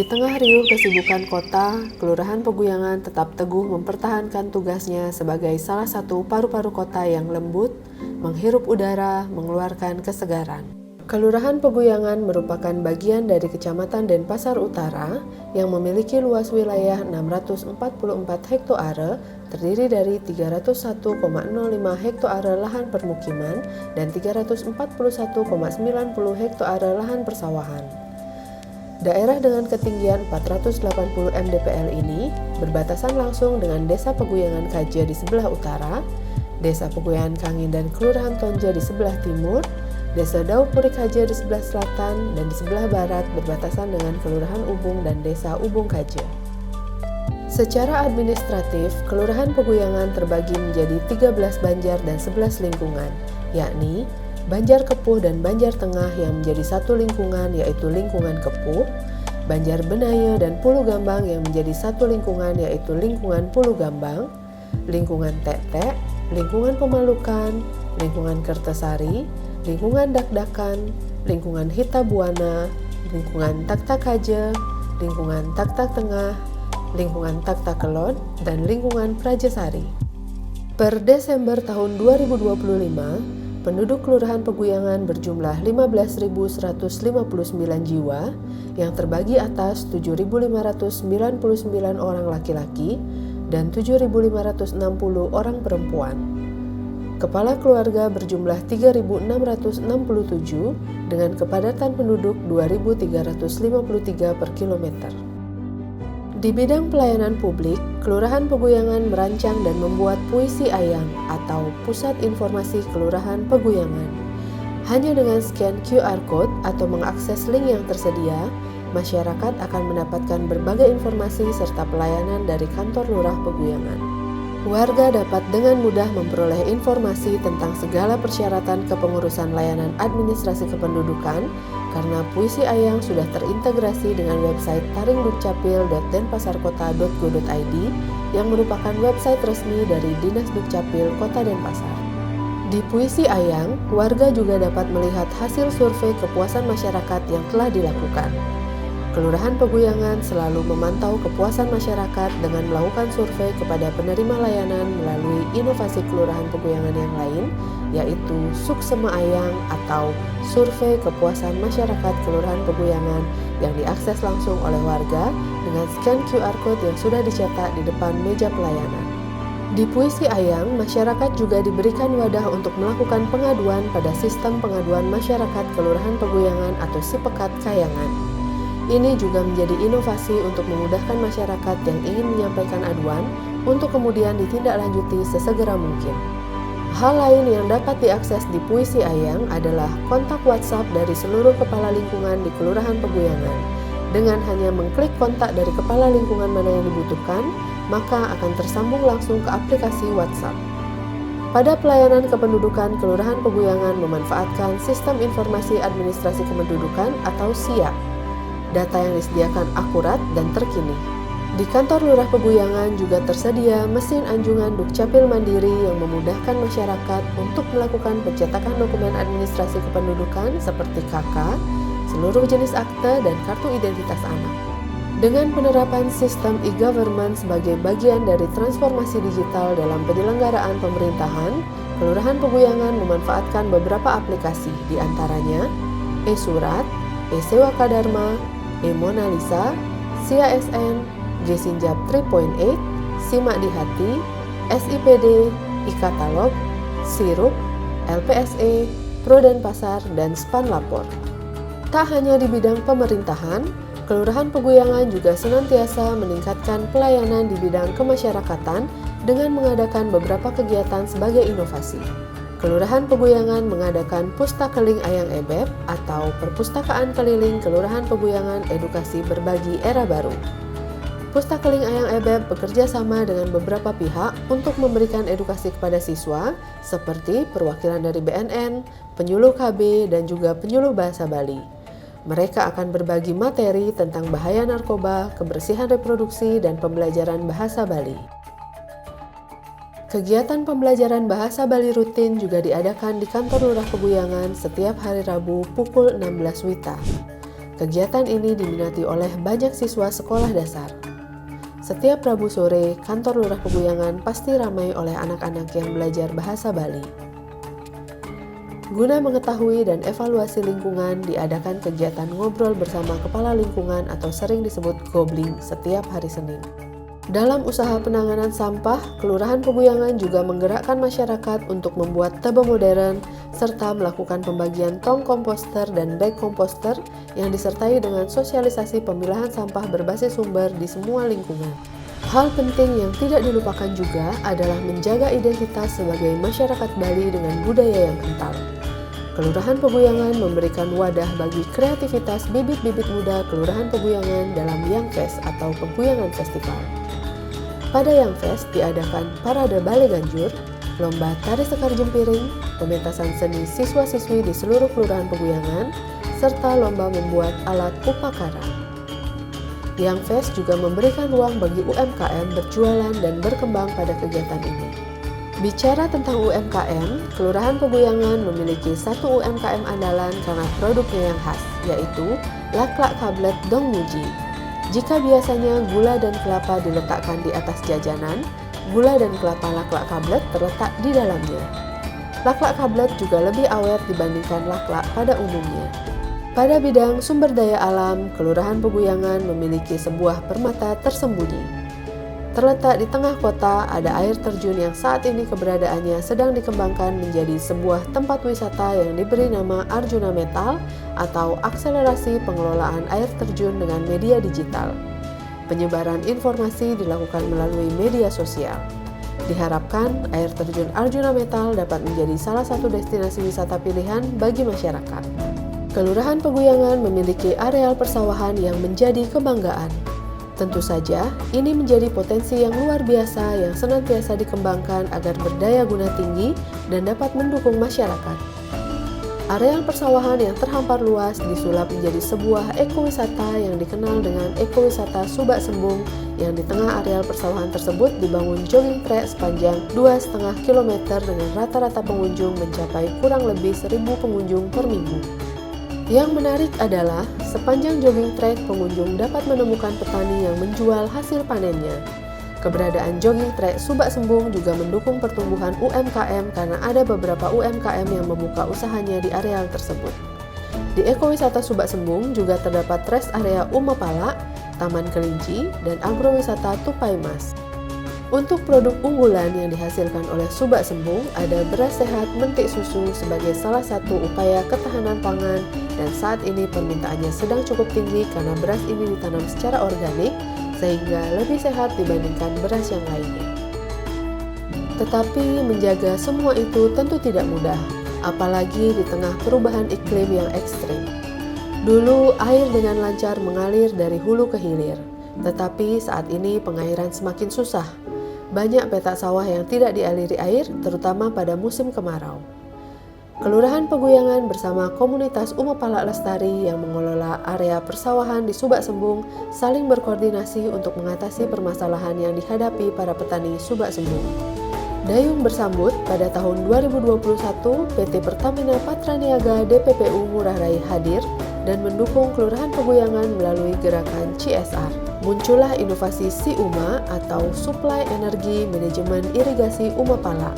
Di tengah riuh kesibukan kota, Kelurahan Peguyangan tetap teguh mempertahankan tugasnya sebagai salah satu paru-paru kota yang lembut, menghirup udara, mengeluarkan kesegaran. Kelurahan Peguyangan merupakan bagian dari Kecamatan Denpasar Utara yang memiliki luas wilayah 644 hektare, terdiri dari 301,05 hektare lahan permukiman dan 341,90 hektare lahan persawahan. Daerah dengan ketinggian 480 mdpl ini berbatasan langsung dengan Desa Peguyangan Kaja di sebelah utara, Desa Peguyangan Kangin dan Kelurahan Tonja di sebelah timur, Desa Daupuri Kaja di sebelah selatan, dan di sebelah barat berbatasan dengan Kelurahan Ubung dan Desa Ubung Kaja. Secara administratif, Kelurahan Peguyangan terbagi menjadi 13 banjar dan 11 lingkungan, yakni Banjar Kepuh dan Banjar Tengah yang menjadi satu lingkungan yaitu lingkungan Kepuh, Banjar Benaya dan Pulu Gambang yang menjadi satu lingkungan yaitu lingkungan Pulu Gambang, lingkungan Tetek, lingkungan Pemalukan, lingkungan Kertesari, lingkungan Dakdakan, lingkungan Hitabuana, lingkungan Takta Kaja, lingkungan Takta Tengah, lingkungan Takta Kelon, dan lingkungan Prajasari. Per Desember tahun 2025, penduduk Kelurahan Peguyangan berjumlah 15.159 jiwa yang terbagi atas 7.599 orang laki-laki dan 7.560 orang perempuan. Kepala keluarga berjumlah 3.667 dengan kepadatan penduduk 2.353 per kilometer. Di bidang pelayanan publik, Kelurahan Peguyangan merancang dan membuat Puisi Ayang atau Pusat Informasi Kelurahan Peguyangan. Hanya dengan scan QR Code atau mengakses link yang tersedia, masyarakat akan mendapatkan berbagai informasi serta pelayanan dari kantor lurah Peguyangan. Warga dapat dengan mudah memperoleh informasi tentang segala persyaratan kepengurusan layanan administrasi kependudukan karena Puisi Ayang sudah terintegrasi dengan website taringdukcapil.denpasarkota.go.id yang merupakan website resmi dari Dinas Dukcapil Kota Denpasar. Di Puisi Ayang, warga juga dapat melihat hasil survei kepuasan masyarakat yang telah dilakukan. Kelurahan Peguyangan selalu memantau kepuasan masyarakat dengan melakukan survei kepada penerima layanan melalui inovasi Kelurahan Peguyangan yang lain, yaitu Suksema Ayang atau Survei Kepuasan Masyarakat Kelurahan Peguyangan yang diakses langsung oleh warga dengan scan QR Code yang sudah dicetak di depan meja pelayanan. Di Puisi Ayang, masyarakat juga diberikan wadah untuk melakukan pengaduan pada Sistem Pengaduan Masyarakat Kelurahan Peguyangan atau SIPEKAT Kayangan. Ini juga menjadi inovasi untuk memudahkan masyarakat yang ingin menyampaikan aduan untuk kemudian ditindaklanjuti sesegera mungkin. Hal lain yang dapat diakses di Puisi Ayang adalah kontak WhatsApp dari seluruh kepala lingkungan di Kelurahan Peguyangan. Dengan hanya mengklik kontak dari kepala lingkungan mana yang dibutuhkan, maka akan tersambung langsung ke aplikasi WhatsApp. Pada pelayanan kependudukan, Kelurahan Peguyangan memanfaatkan Sistem Informasi Administrasi Kependudukan atau SIAK. Data yang disediakan akurat dan terkini. Di kantor Lurah Peguyangan juga tersedia mesin anjungan Dukcapil Mandiri yang memudahkan masyarakat untuk melakukan pencetakan dokumen administrasi kependudukan seperti KK, seluruh jenis akte, dan kartu identitas anak. Dengan penerapan sistem e-government sebagai bagian dari transformasi digital dalam penyelenggaraan pemerintahan, Kelurahan Peguyangan memanfaatkan beberapa aplikasi, di antaranya e-surat, e-sewa Dharma, e-Mona Lisa, SIA-SN, G-Sinjab 3.8, Simak di Hati, SIPD, e-Katalog, Sirup, LPSE, Pro Denpasar, dan Span Lapor. Tak hanya di bidang pemerintahan, Kelurahan Peguyangan juga senantiasa meningkatkan pelayanan di bidang kemasyarakatan dengan mengadakan beberapa kegiatan sebagai inovasi. Kelurahan Peguyangan mengadakan Pustakeling Ayang Ebeb atau Perpustakaan Keliling Kelurahan Peguyangan Edukasi Berbagi Era Baru. Pustakeling Ayang Ebeb bekerja sama dengan beberapa pihak untuk memberikan edukasi kepada siswa seperti perwakilan dari BNN, penyuluh KB, dan juga penyuluh bahasa Bali. Mereka akan berbagi materi tentang bahaya narkoba, kebersihan reproduksi, dan pembelajaran bahasa Bali. Kegiatan pembelajaran bahasa Bali rutin juga diadakan di kantor Lurah Peguyangan setiap hari Rabu pukul 16 WITA. Kegiatan ini diminati oleh banyak siswa sekolah dasar. Setiap Rabu sore, kantor Lurah Peguyangan pasti ramai oleh anak-anak yang belajar bahasa Bali. Guna mengetahui dan evaluasi lingkungan, diadakan kegiatan ngobrol bersama kepala lingkungan atau sering disebut gobling setiap hari Senin. Dalam usaha penanganan sampah, Kelurahan Peguyangan juga menggerakkan masyarakat untuk membuat tebe modern serta melakukan pembagian tong komposter dan bag komposter yang disertai dengan sosialisasi pemilahan sampah berbasis sumber di semua lingkungan. Hal penting yang tidak dilupakan juga adalah menjaga identitas sebagai masyarakat Bali dengan budaya yang kental. Kelurahan Peguyangan memberikan wadah bagi kreativitas bibit-bibit muda Kelurahan Peguyangan dalam Young Fest atau Peguyangan Festival. Pada Young Fest diadakan parade Bale Ganjur, lomba tari sekar jempiring, pementasan seni siswa-siswi di seluruh Kelurahan Peguyangan, serta lomba membuat alat upakara. Young Fest juga memberikan ruang bagi UMKM berjualan dan berkembang pada kegiatan ini. Bicara tentang UMKM, Kelurahan Peguyangan memiliki satu UMKM andalan karena produknya yang khas, yaitu laklak kablet Dong Muji. Jika biasanya gula dan kelapa diletakkan di atas jajanan, gula dan kelapa laklak kablet terletak di dalamnya. Laklak kablet juga lebih awet dibandingkan laklak pada umumnya. Pada bidang sumber daya alam, Kelurahan Peguyangan memiliki sebuah permata tersembunyi. Terletak di tengah kota, ada air terjun yang saat ini keberadaannya sedang dikembangkan menjadi sebuah tempat wisata yang diberi nama Arjuna Metal atau akselerasi pengelolaan air terjun dengan media digital. Penyebaran informasi dilakukan melalui media sosial. Diharapkan air terjun Arjuna Metal dapat menjadi salah satu destinasi wisata pilihan bagi masyarakat. Kelurahan Peguyangan memiliki areal persawahan yang menjadi kebanggaan. Tentu saja, ini menjadi potensi yang luar biasa yang senantiasa dikembangkan agar berdaya guna tinggi dan dapat mendukung masyarakat. Areal persawahan yang terhampar luas disulap menjadi sebuah ekowisata yang dikenal dengan ekowisata Subak Sembung, yang di tengah areal persawahan tersebut dibangun jogging track sepanjang 2,5 km dengan rata-rata pengunjung mencapai kurang lebih 1.000 pengunjung per minggu. Yang menarik adalah, sepanjang jogging track pengunjung dapat menemukan petani yang menjual hasil panennya. Keberadaan jogging track Subak Sembung juga mendukung pertumbuhan UMKM karena ada beberapa UMKM yang membuka usahanya di areal tersebut. Di ekowisata Subak Sembung juga terdapat rest area Umapala, Taman Kelinci, dan agrowisata Tupai Mas. Untuk produk unggulan yang dihasilkan oleh Subak Sembung ada beras sehat mentik susu sebagai salah satu upaya ketahanan pangan, dan saat ini permintaannya sedang cukup tinggi karena beras ini ditanam secara organik sehingga lebih sehat dibandingkan beras yang lainnya. Tetapi menjaga semua itu tentu tidak mudah, apalagi di tengah perubahan iklim yang ekstrim. Dulu air dengan lancar mengalir dari hulu ke hilir, tetapi saat ini pengairan semakin susah. Banyak petak sawah yang tidak dialiri air, terutama pada musim kemarau. Kelurahan Peguyangan bersama komunitas Umapala Lestari yang mengelola area persawahan di Subak Sembung saling berkoordinasi untuk mengatasi permasalahan yang dihadapi para petani Subak Sembung. Dayung bersambut, pada tahun 2021 PT Pertamina Patraniaga DPPU Ngurah Rai hadir dan mendukung Kelurahan Peguyangan melalui gerakan CSR. Muncullah inovasi SIUMA atau Suplai Energi Manajemen Irigasi Umapala.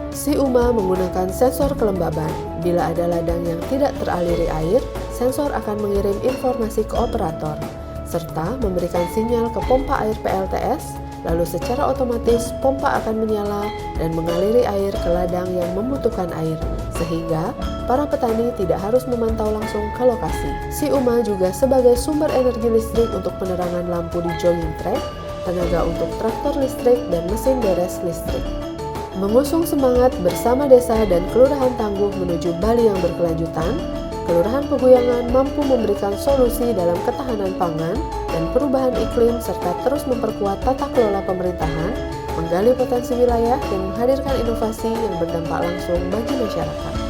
SIUMA menggunakan sensor kelembaban. Bila ada ladang yang tidak teraliri air, sensor akan mengirim informasi ke operator, serta memberikan sinyal ke pompa air PLTS, lalu secara otomatis pompa akan menyala dan mengaliri air ke ladang yang membutuhkan air, sehingga para petani tidak harus memantau langsung ke lokasi. SIUMA juga sebagai sumber energi listrik untuk penerangan lampu di jogging track, tenaga untuk traktor listrik, dan mesin beres listrik. Mengusung semangat bersama desa dan kelurahan tangguh menuju Bali yang berkelanjutan, Kelurahan Peguyangan mampu memberikan solusi dalam ketahanan pangan dan perubahan iklim serta terus memperkuat tata kelola pemerintahan, menggali potensi wilayah, dan menghadirkan inovasi yang berdampak langsung bagi masyarakat.